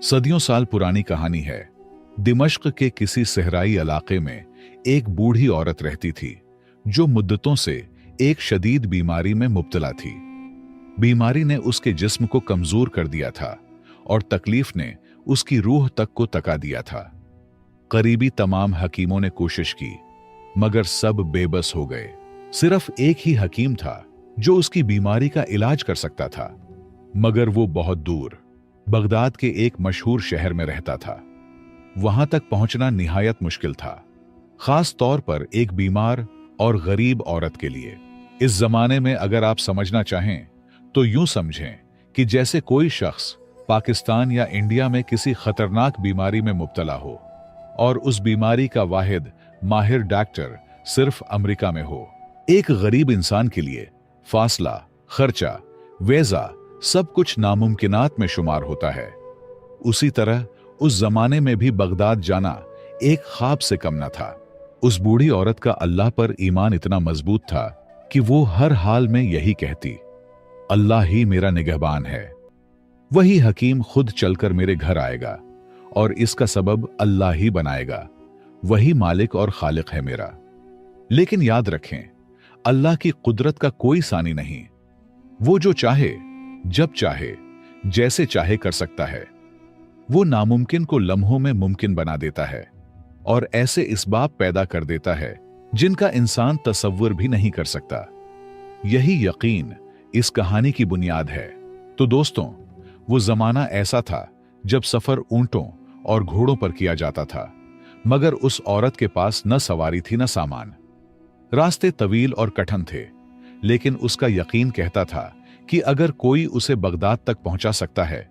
सदियों साल पुरानी कहानी है। दिमश्क के किसी सहराई इलाके में एक बूढ़ी औरत रहती थी जो मुद्दतों से एक शदीद बीमारी में मुब्तला थी। बीमारी ने उसके जिस्म को कमजोर कर दिया था और तकलीफ ने उसकी रूह तक को तका दिया था। करीबी तमाम हकीमों ने कोशिश की मगर सब बेबस हो गए। सिर्फ एक ही हकीम था जो उसकी बीमारी का इलाज कर सकता था, मगर वो बहुत दूर बगदाद के एक मशहूर शहर में रहता था। वहां तक पहुंचना निहायत मुश्किल था, खास तौर पर एक बीमार और गरीब औरत के लिए। इस जमाने में अगर आप समझना चाहें तो यूं समझें कि जैसे कोई शख्स पाकिस्तान या इंडिया में किसी खतरनाक बीमारी में मुब्तला हो और उस बीमारी का वाहिद माहिर डॉक्टर सिर्फ अमेरिका में हो। एक गरीब इंसान के लिए फासला, खर्चा, वीजा सब कुछ नामुमकिनात में शुमार होता है। उसी तरह उस जमाने में भी बगदाद जाना एक ख्वाब से कम न था। उस बूढ़ी औरत का अल्लाह पर ईमान इतना मजबूत था कि वो हर हाल में यही कहती, अल्लाह ही मेरा निगहबान है। वही हकीम खुद चलकर मेरे घर आएगा और इसका सबब अल्लाह ही बनाएगा। वही मालिक और खालिक है मेरा। लेकिन याद रखें, अल्लाह की कुदरत का कोई सानी नहीं। वो जो चाहे, जब चाहे, जैसे चाहे कर सकता है। वो नामुमकिन को लम्हों में मुमकिन बना देता है और ऐसे इसबाब पैदा कर देता है जिनका इंसान तसव्वुर भी नहीं कर सकता। यही यकीन इस कहानी की बुनियाद है। तो दोस्तों, वो जमाना ऐसा था जब सफर ऊंटों और घोड़ों पर किया जाता था, मगर उस औरत के पास न सवारी थी न सामान। रास्ते तवील और कठिन थे, लेकिन उसका यकीन कहता था कि अगर कोई उसे बगदाद तक पहुंचा सकता है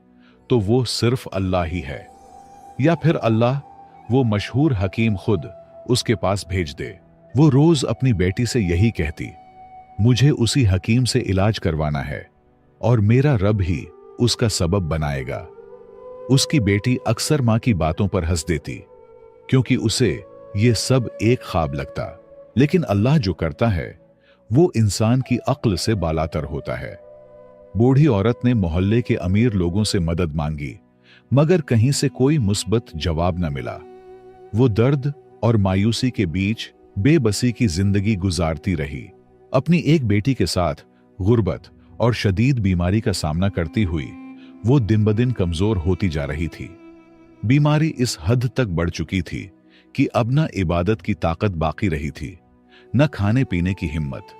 तो वो सिर्फ अल्लाह ही है, या फिर अल्लाह वो मशहूर हकीम खुद उसके पास भेज दे। वो रोज अपनी बेटी से यही कहती, मुझे उसी हकीम से इलाज करवाना है और मेरा रब ही उसका सबब बनाएगा। उसकी बेटी अक्सर मां की बातों पर हंस देती क्योंकि उसे ये सब एक ख्वाब लगता। लेकिन अल्लाह जो करता है वो इंसान की अक्ल से बालातर होता है। बूढ़ी औरत ने मोहल्ले के अमीर लोगों से मदद मांगी, मगर कहीं से कोई मुस्बत जवाब न मिला। वो दर्द और मायूसी के बीच बेबसी की जिंदगी गुजारती रही, अपनी एक बेटी के साथ गुर्बत और शदीद बीमारी का सामना करती हुई। वो दिन ब दिन कमजोर होती जा रही थी। बीमारी इस हद तक बढ़ चुकी थी कि अब न इबादत की ताकत बाकी रही थी, न खाने पीने की हिम्मत।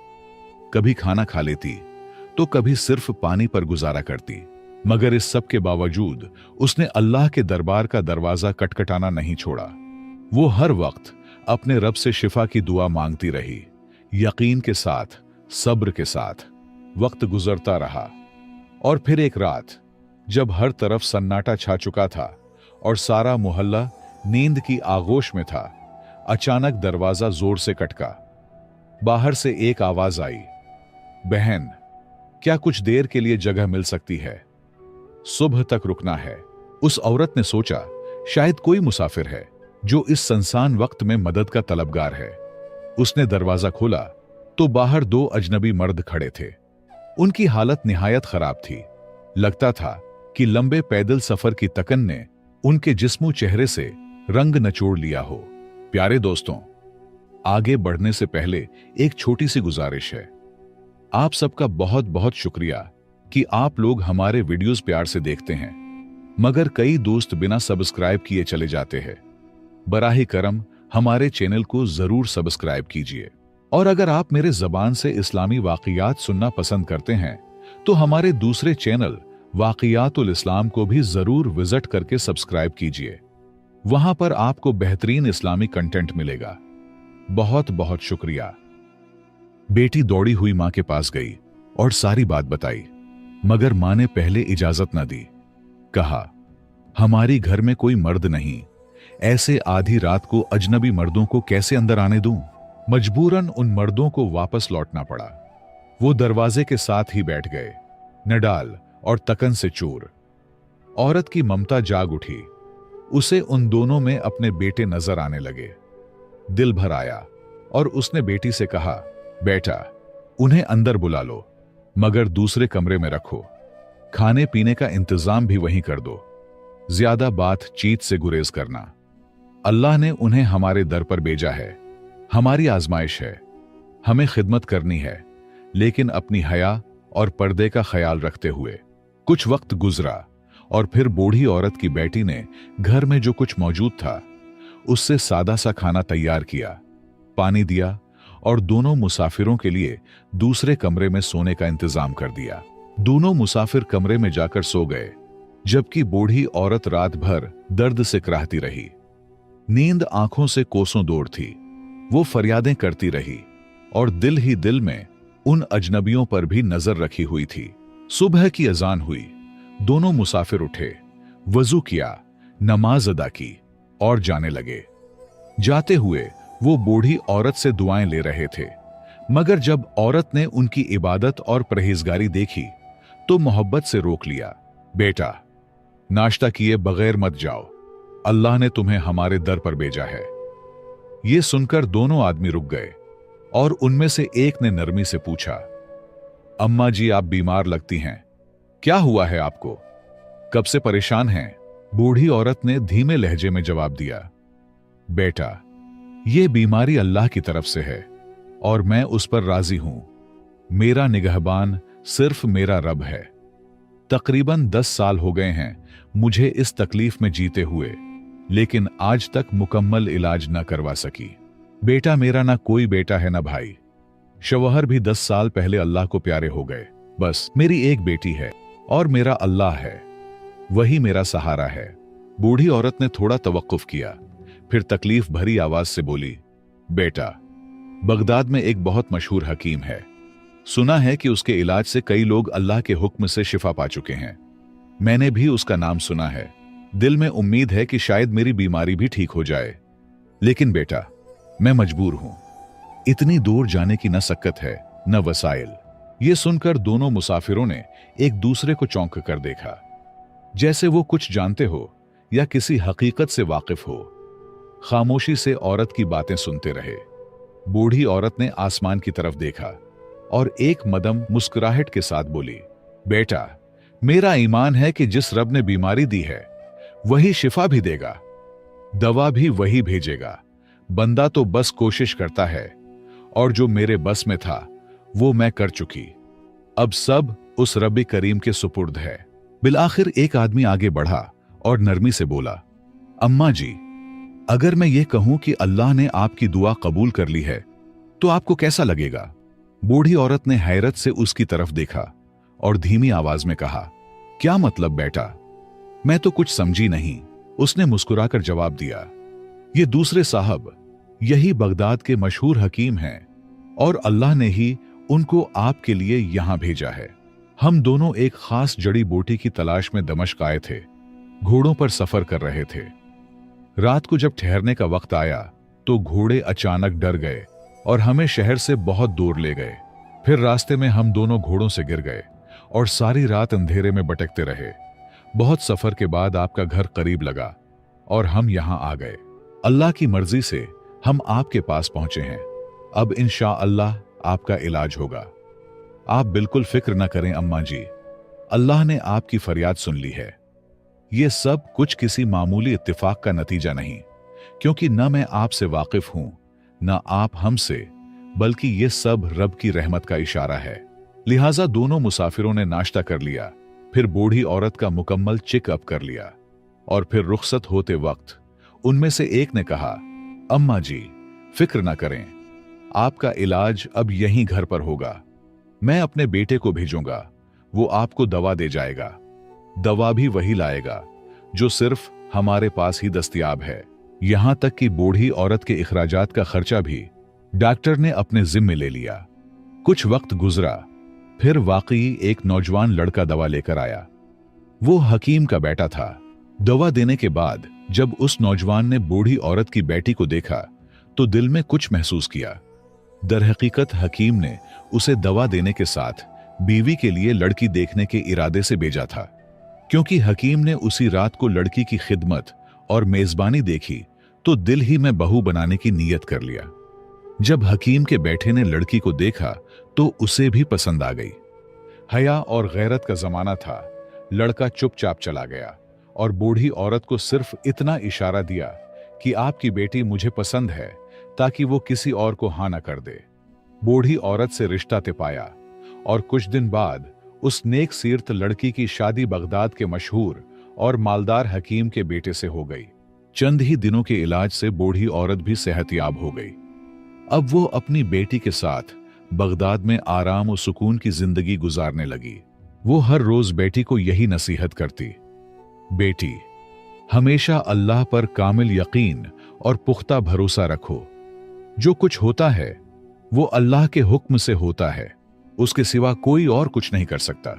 कभी खाना खा लेती तो कभी सिर्फ पानी पर गुजारा करती, मगर इस सब के बावजूद उसने अल्लाह के दरबार का दरवाजा खटखटाना नहीं छोड़ा। वो हर वक्त अपने रब से शिफा की दुआ मांगती रही, यकीन के साथ, सब्र के साथ। वक्त गुजरता रहा और फिर एक रात, जब हर तरफ सन्नाटा छा चुका था और सारा मोहल्ला नींद की आगोश में था, अचानक दरवाजा जोर से खटका। बाहर से एक आवाज आई, बहन, क्या कुछ देर के लिए जगह मिल सकती है? सुबह तक रुकना है। उस औरत ने सोचा, शायद कोई मुसाफिर है जो इस सुनसान वक्त में मदद का तलबगार है। उसने दरवाजा खोला तो बाहर दो अजनबी मर्द खड़े थे। उनकी हालत निहायत खराब थी। लगता था कि लंबे पैदल सफर की तकन ने उनके जिस्मो चेहरे से रंग नचोड़ लिया हो। प्यारे दोस्तों, आगे बढ़ने से पहले एक छोटी सी गुजारिश है। आप सबका बहुत बहुत शुक्रिया कि आप लोग हमारे वीडियोस प्यार से देखते हैं, मगर कई दोस्त बिना सब्सक्राइब किए चले जाते हैं। बराहे करम हमारे चैनल को जरूर सब्सक्राइब कीजिए, और अगर आप मेरे जबान से इस्लामी वाक़ियात सुनना पसंद करते हैं तो हमारे दूसरे चैनल वाक़ियातुल इस्लाम को भी जरूर विजिट करके सब्सक्राइब कीजिए। वहां पर आपको बेहतरीन इस्लामी कंटेंट मिलेगा। बहुत बहुत शुक्रिया। बेटी दौड़ी हुई मां के पास गई और सारी बात बताई, मगर मां ने पहले इजाजत न दी। कहा, हमारी घर में कोई मर्द नहीं, ऐसे आधी रात को अजनबी मर्दों को कैसे अंदर आने दूं? मजबूरन उन मर्दों को वापस लौटना पड़ा। वो दरवाजे के साथ ही बैठ गए, नडाल और तकन से चूर। औरत की ममता जाग उठी। उसे उन दोनों में अपने बेटे नजर आने लगे। दिल भर आया और उसने बेटी से कहा, बेटा, उन्हें अंदर बुला लो, मगर दूसरे कमरे में रखो। खाने पीने का इंतजाम भी वहीं कर दो। ज्यादा बातचीत से गुरेज करना। अल्लाह ने उन्हें हमारे दर पर भेजा है, हमारी आजमाइश है, हमें खिदमत करनी है, लेकिन अपनी हया और पर्दे का ख्याल रखते हुए। कुछ वक्त गुजरा और फिर बूढ़ी औरत की बेटी ने घर में जो कुछ मौजूद था उससे सादा सा खाना तैयार किया, पानी दिया और दोनों मुसाफिरों के लिए दूसरे कमरे में सोने का इंतजाम कर दिया। दोनों मुसाफिर कमरे में जाकर सो गए, जबकि बूढ़ी औरत रात भर दर्द से कराहती रही। नींद आंखों से कोसों दूर थी। वो फरियादें करती रही और दिल ही दिल में उन अजनबियों पर भी नजर रखी हुई थी। सुबह की अजान हुई, दोनों मुसाफिर उठे, वजू किया, नमाज अदा की और जाने लगे। जाते हुए वो बूढ़ी औरत से दुआएं ले रहे थे, मगर जब औरत ने उनकी इबादत और परहेजगारी देखी तो मोहब्बत से रोक लिया। बेटा, नाश्ता किए बगैर मत जाओ, अल्लाह ने तुम्हें हमारे दर पर भेजा है। ये सुनकर दोनों आदमी रुक गए और उनमें से एक ने नरमी से पूछा, अम्मा जी आप बीमार लगती हैं, क्या हुआ है आपको, कब से परेशान हैं? बूढ़ी औरत ने धीमे लहजे में जवाब दिया, बेटा, यह बीमारी अल्लाह की तरफ से है और मैं उस पर राजी हूं। मेरा निगहबान सिर्फ मेरा रब है। तकरीबन 10 साल हो गए हैं मुझे इस तकलीफ में जीते हुए, लेकिन आज तक मुकम्मल इलाज न करवा सकी। बेटा मेरा ना कोई बेटा है ना भाई, शौहर भी 10 साल पहले अल्लाह को प्यारे हो गए। बस मेरी एक बेटी है और मेरा अल्लाह है, वही मेरा सहारा है। बूढ़ी औरत ने थोड़ा तवक्कुफ किया, फिर तकलीफ भरी आवाज से बोली, बेटा, बगदाद में एक बहुत मशहूर हकीम है, सुना है कि उसके इलाज से कई लोग अल्लाह के हुक्म से शिफा पा चुके हैं। मैंने भी उसका नाम सुना है, दिल में उम्मीद है कि शायद मेरी बीमारी भी ठीक हो जाए, लेकिन बेटा मैं मजबूर हूं, इतनी दूर जाने की न सकत है न वसाइल। यह सुनकर दोनों मुसाफिरों ने एक दूसरे को चौंक कर देखा, जैसे वो कुछ जानते हो या किसी हकीकत से वाकिफ हो। खामोशी से औरत की बातें सुनते रहे। बूढ़ी औरत ने आसमान की तरफ देखा और एक मदम मुस्कुराहट के साथ बोली, बेटा, मेरा ईमान है कि जिस रब ने बीमारी दी है वही शिफा भी देगा, दवा भी वही भेजेगा। बंदा तो बस कोशिश करता है और जो मेरे बस में था वो मैं कर चुकी, अब सब उस रब करीम के सुपुर्द है। बिलाखिर एक आदमी आगे बढ़ा और नरमी से बोला, अम्मा जी, अगर मैं ये कहूं कि अल्लाह ने आपकी दुआ कबूल कर ली है तो आपको कैसा लगेगा? बूढ़ी औरत ने हैरत से उसकी तरफ देखा और धीमी आवाज में कहा, क्या मतलब बेटा, मैं तो कुछ समझी नहीं। उसने मुस्कुराकर जवाब दिया, ये दूसरे साहब यही बगदाद के मशहूर हकीम हैं और अल्लाह ने ही उनको आपके लिए यहां भेजा है। हम दोनों एक खास जड़ी बूटी की तलाश में दमिश्क आए थे, घोड़ों पर सफर कर रहे थे। रात को जब ठहरने का वक्त आया तो घोड़े अचानक डर गए और हमें शहर से बहुत दूर ले गए। फिर रास्ते में हम दोनों घोड़ों से गिर गए और सारी रात अंधेरे में भटकते रहे। बहुत सफर के बाद आपका घर करीब लगा और हम यहां आ गए। अल्लाह की मर्जी से हम आपके पास पहुंचे हैं। अब इंशाअल्लाह आपका इलाज होगा। आप बिल्कुल फिक्र न करें अम्मा जी, अल्लाह ने आपकी फरियाद सुन ली है। यह सब कुछ किसी मामूली इत्तिफाक का नतीजा नहीं, क्योंकि न मैं आपसे वाकिफ हूं न आप हमसे, बल्कि यह सब रब की रहमत का इशारा है। लिहाजा दोनों मुसाफिरों ने नाश्ता कर लिया, फिर बूढ़ी औरत का मुकम्मल चेकअप कर लिया और फिर रुखसत होते वक्त उनमें से एक ने कहा, अम्मा जी फिक्र ना करें, आपका इलाज अब यहीं घर पर होगा। मैं अपने बेटे को भेजूंगा, वो आपको दवा दे जाएगा। दवा भी वही लाएगा जो सिर्फ हमारे पास ही दस्तयाब है। यहां तक कि बूढ़ी औरत के इखराजात का खर्चा भी डॉक्टर ने अपने जिम्मे ले लिया। कुछ वक्त गुजरा, फिर वाकई एक नौजवान लड़का दवा लेकर आया। वो हकीम का बेटा था। दवा देने के बाद जब उस नौजवान ने बूढ़ी औरत की बेटी को देखा तो दिल में कुछ महसूस किया। दरहकीकत हकीम ने उसे दवा देने के साथ बीवी के लिए लड़की देखने के इरादे से भेजा था, क्योंकि हकीम ने उसी रात को लड़की की खिदमत और मेजबानी देखी तो दिल ही में बहू बनाने की नीयत कर लिया। जब हकीम के बेटे ने लड़की को देखा तो उसे भी पसंद आ गई। हया और गैरत का जमाना था। लड़का चुपचाप चला गया और बूढ़ी औरत को सिर्फ इतना इशारा दिया कि आपकी बेटी मुझे पसंद है, ताकि वो किसी और को हाँ न कर दे। बूढ़ी औरत से रिश्ता तय पाया और कुछ दिन बाद उस नेक सीरत लड़की की शादी बगदाद के मशहूर और मालदार हकीम के बेटे से हो गई। चंद ही दिनों के इलाज से बूढ़ी औरत भी सेहतयाब हो गई। अब वो अपनी बेटी के साथ बगदाद में आराम और सुकून की जिंदगी गुजारने लगी। वो हर रोज बेटी को यही नसीहत करती, बेटी, हमेशा अल्लाह पर कामिल यकीन और पुख्ता भरोसा रखो। जो कुछ होता है वो अल्लाह के हुक्म से होता है, उसके सिवा कोई और कुछ नहीं कर सकता।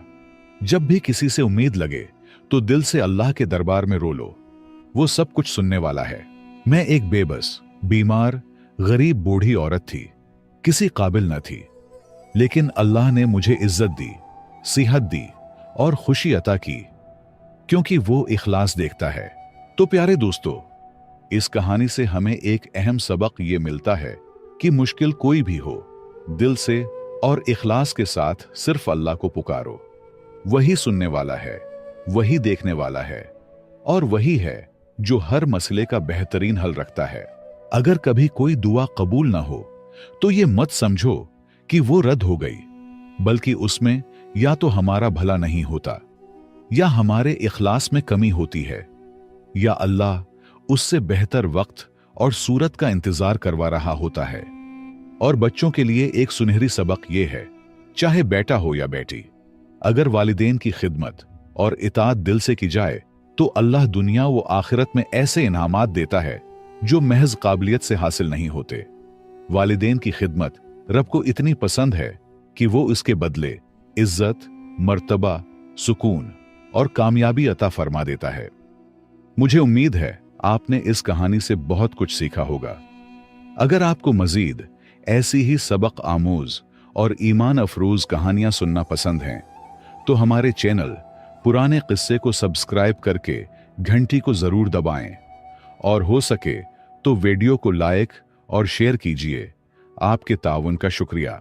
जब भी किसी से उम्मीद लगे तो दिल से अल्लाह के दरबार में रो लो, वो सब कुछ सुनने वाला है। मैं एक बेबस, बीमार, गरीब बूढ़ी औरत थी, किसी काबिल न थी, लेकिन अल्लाह ने मुझे इज्जत दी, सेहत दी और खुशी अता की, क्योंकि वो इखलास देखता है। तो प्यारे दोस्तों, इस कहानी से हमें एक अहम सबक ये मिलता है कि मुश्किल कोई भी हो, दिल से और इखलास के साथ सिर्फ अल्लाह को पुकारो। वही सुनने वाला है, वही देखने वाला है और वही है जो हर मसले का बेहतरीन हल रखता है। अगर कभी कोई दुआ कबूल ना हो तो ये मत समझो कि वो रद्द हो गई, बल्कि उसमें या तो हमारा भला नहीं होता, या हमारे इखलास में कमी होती है, या अल्लाह उससे बेहतर वक्त और सूरत का इंतजार करवा रहा होता है। और बच्चों के लिए एक सुनहरी सबक यह है, चाहे बेटा हो या बेटी, अगर वालिदैन की खिदमत और इताअत दिल से की जाए तो अल्लाह दुनिया व आखिरत में ऐसे इनामात देता है जो महज काबिलियत से हासिल नहीं होते। वालिदैन की खिदमत रब को इतनी पसंद है कि वो इसके बदले इज्जत, मर्तबा, सुकून और कामयाबी अता फरमा देता है। मुझे उम्मीद है आपने इस कहानी से बहुत कुछ सीखा होगा। अगर आपको मजीद ऐसी ही सबक आमूज और ईमान अफरोज कहानियां सुनना पसंद हैं, तो हमारे चैनल पुराने किस्से को सब्सक्राइब करके घंटी को जरूर दबाएं और हो सके तो वीडियो को लाइक और शेयर कीजिए। आपके ताउन का शुक्रिया।